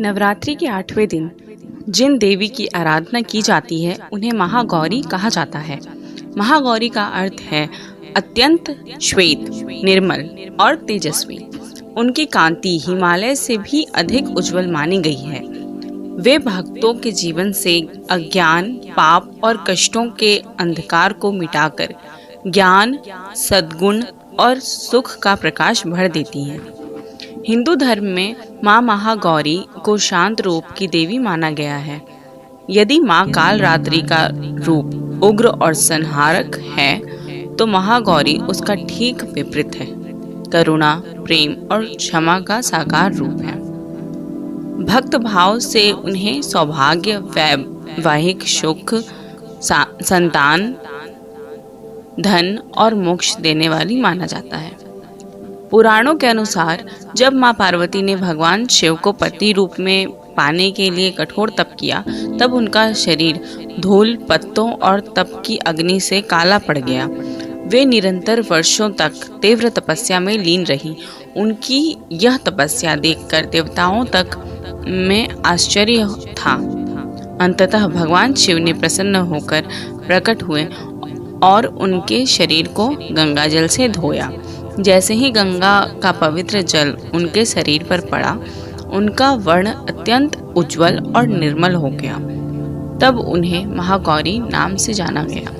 नवरात्रि के 8वें दिन जिन देवी की आराधना की जाती है उन्हें महागौरी कहा जाता है। महागौरी का अर्थ है अत्यंत श्वेत, निर्मल और तेजस्वी। उनकी कांति हिमालय से भी अधिक उज्जवल मानी गई है। वे भक्तों के जीवन से अज्ञान, पाप और कष्टों के अंधकार को मिटाकर ज्ञान, सद्गुण और सुख का प्रकाश भर देती हैं। हिंदू धर्म में माँ महागौरी को शांत रूप की देवी माना गया है। यदि माँ कालरात्रि का रूप उग्र और संहारक है, तो महागौरी उसका ठीक विपरीत है। करुणा, प्रेम और क्षमा का साकार रूप है। भक्त भाव से उन्हें सौभाग्य, वैवाहिक सुख, संतान, धन और मोक्ष देने वाली माना जाता है। पुराणों के अनुसार जब मां पार्वती ने भगवान शिव को पति रूप में पाने के लिए कठोर तप किया, तब उनका शरीर धूल, पत्तों और तप की अग्नि से काला पड़ गया। वे निरंतर वर्षों तक तीव्र तपस्या में लीन रही। उनकी यह तपस्या देखकर देवताओं तक में आश्चर्य था। अंततः भगवान शिव ने प्रसन्न होकर प्रकट हुए और उनके शरीर को गंगा जल से धोया। जैसे ही गंगा का पवित्र जल उनके शरीर पर पड़ा, उनका वर्ण अत्यंत उज्जवल और निर्मल हो गया। तब उन्हें महागौरी नाम से जाना गया।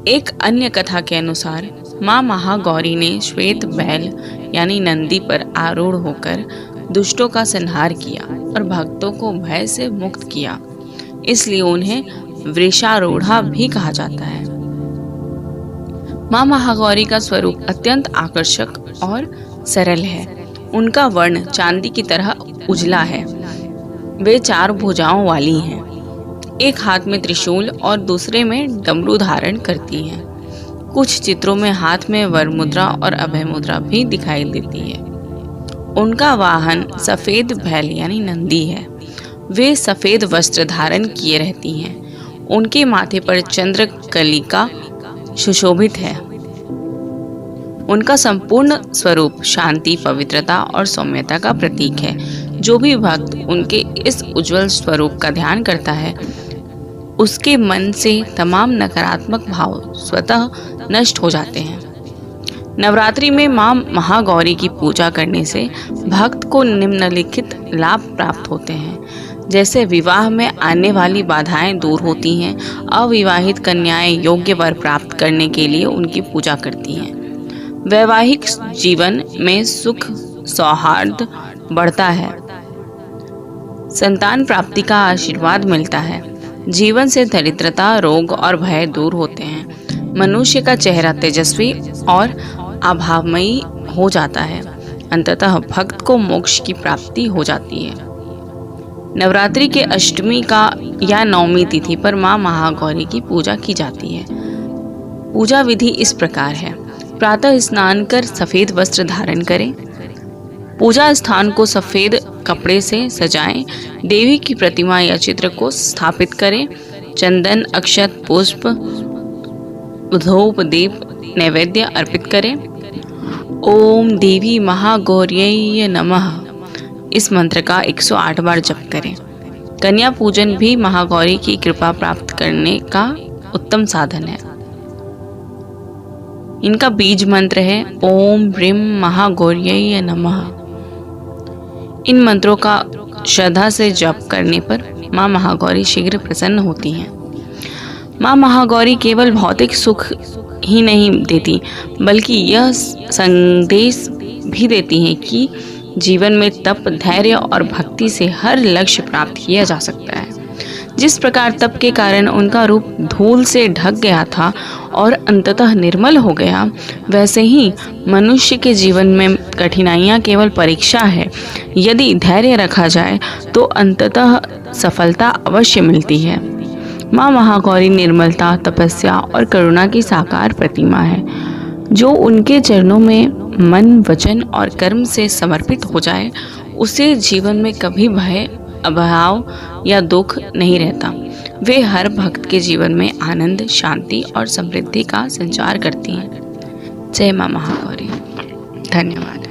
एक अन्य कथा के अनुसार माँ महागौरी ने श्वेत बैल यानी नंदी पर आरूढ़ होकर दुष्टों का संहार किया और भक्तों को भय से मुक्त किया। इसलिए उन्हें वृषारूढ़ा भी कहा जाता है। माँ महागौरी का स्वरूप अत्यंत आकर्षक और सरल है। उनका वर्ण चांदी की तरह उजला है। वे 4 भुजाओं वाली हैं। एक हाथ में त्रिशूल और दूसरे में डमरू धारण करती हैं। कुछ चित्रों में हाथ में वर मुद्रा और अभय मुद्रा भी दिखाई देती है। उनका वाहन सफेद बैल यानी नंदी है। वे सफेद वस्त्र धारण किए रहती हैं। उनके माथे पर चंद्र कलिका सुशोभित है। उनका संपूर्ण स्वरूप शांति, पवित्रता और सौम्यता का प्रतीक है। जो भी भक्त उनके इस उज्जवल स्वरूप का ध्यान करता है, उसके मन से तमाम नकारात्मक भाव स्वतः नष्ट हो जाते हैं। नवरात्रि में मां महागौरी की पूजा करने से भक्त को निम्नलिखित लाभ प्राप्त होते हैं। जैसे विवाह में आने वाली बाधाएं दूर होती हैं। अविवाहित कन्याएं योग्य वर प्राप्त करने के लिए उनकी पूजा करती हैं। वैवाहिक जीवन में सुख, सौहार्द बढ़ता है। संतान प्राप्ति का आशीर्वाद मिलता है। जीवन से दरिद्रता, रोग और भय दूर होते हैं। मनुष्य का चेहरा तेजस्वी और आभामयी हो जाता है। अंततः भक्त को मोक्ष की प्राप्ति हो जाती है। नवरात्रि के अष्टमी का या नवमी तिथि पर माँ महागौरी की पूजा की जाती है। पूजा विधि इस प्रकार है। प्रातः स्नान कर सफेद वस्त्र धारण करें। पूजा स्थान को सफेद कपड़े से सजाएं। देवी की प्रतिमा या चित्र को स्थापित करें। चंदन, अक्षत, पुष्प, धूप, दीप नैवेद्य अर्पित करें। ओम देवी महागौर्यै नमः इस मंत्र का 108 बार जप करें। कन्या पूजन भी महागौरी की कृपा प्राप्त करने का उत्तम साधन है। इनका बीज मंत्र है ओम ह्रीं महागौर्यै नमः। इन मंत्रों का श्रद्धा से जप करने पर माँ महागौरी शीघ्र प्रसन्न होती हैं। माँ महागौरी केवल भौतिक सुख ही नहीं देती, बल्कि यह संदेश भी देती हैं कि जीवन में तप, धैर्य और भक्ति से हर लक्ष्य प्राप्त किया जा सकता है। जिस प्रकार तप के कारण उनका रूप धूल से ढक गया था और अंततः निर्मल हो गया, वैसे ही मनुष्य के जीवन में कठिनाइयाँ केवल परीक्षा है। यदि धैर्य रखा जाए तो अंततः सफलता अवश्य मिलती है। माँ महागौरी निर्मलता, तपस्या और करुणा की साकार प्रतिमा है। जो उनके चरणों में मन, वचन और कर्म से समर्पित हो जाए, उसे जीवन में कभी भय, अभाव या दुख नहीं रहता। वे हर भक्त के जीवन में आनंद, शांति और समृद्धि का संचार करती हैं। जय माँ महागौरी। धन्यवाद।